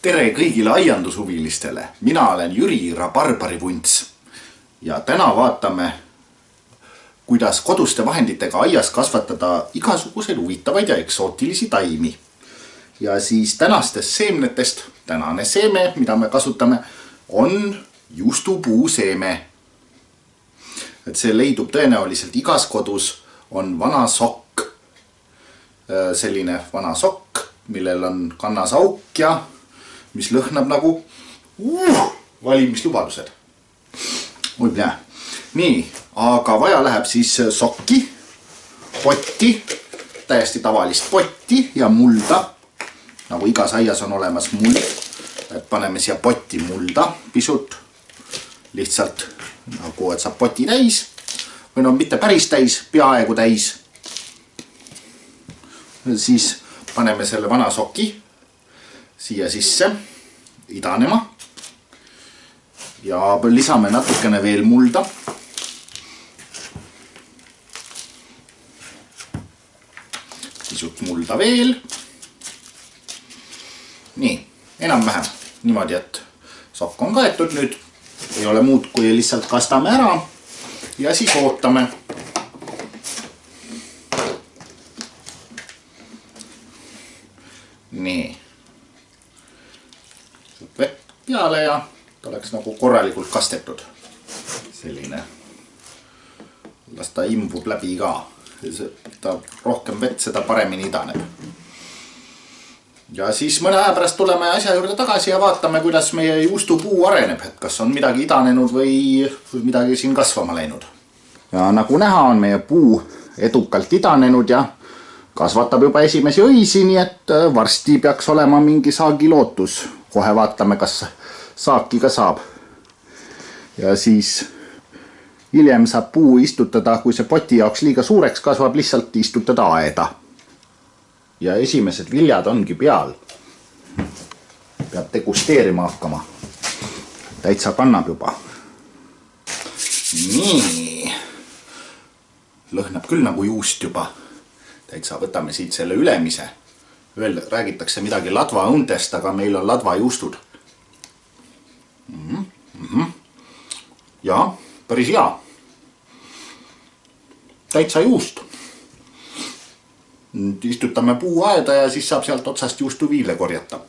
Tere kõigile aiandushuvilistele! Mina olen Jüri Rabarbarivunts ja täna vaatame, kuidas koduste vahenditega aias kasvatada igasuguseid huvitavaid ja eksootilisi taimi. Ja siis tänastest seemnetest, tänane seeme, mida me kasutame, on juustupuu seeme. Et see leidub tõenäoliselt igas kodus, on vana sokk. Selline vana sokk, millel on kannas auk ja mis lõhnab nagu valimislubadused. Oi pää. Nii, aga vaja läheb siis sokki, potti, täiesti tavalist potti ja mulda. Nagu igas aias on olemas muld. Et paneme siia potti mulda pisut. Lihtsalt nagu, et saab poti täis. Või no mitte päris täis, peaaegu täis. Siis paneme selle vana soki siia sisse idanema ja lisame natukene veel mulda. Pisut mulda veel. Nii, enam-vähem niimoodi, et sokk on kaetud nüüd. Ei ole muud, kui lihtsalt kastame ära ja siis ootame. Nii. Vett peale ja ta oleks nagu korralikult kastetud. Selline. Las ta imbub läbi ka. Ta rohkem vett, seda paremini idaneb. Ja siis mõne aja pärast tuleme asja juurde tagasi ja vaatame, kuidas meie juustupuu areneb. Et kas on midagi idanenud või midagi siin kasvama läinud. Ja nagu näha, on meie puu edukalt idanenud ja kasvatab juba esimesi õisi, nii et varsti peaks olema mingi saagi lootus. Kohe vaatame, kas saaki ka saab. Ja siis hiljem saab puu istutada, kui see poti jaoks liiga suureks kasvab, lihtsalt istutada aeda. Ja esimesed viljad ongi peal. Peab degusteerima hakkama. Täitsa kannab juba. Nii. Lõhnab küll nagu juust juba. Täitsa võtame siit selle ülemise. Veel räägitakse midagi ladvaõuntest, aga meil on ladvajuustud. Ja, päris hea. Täitsa juust. Istutame puu aeda ja siis saab sealt otsast juustuviile korjata.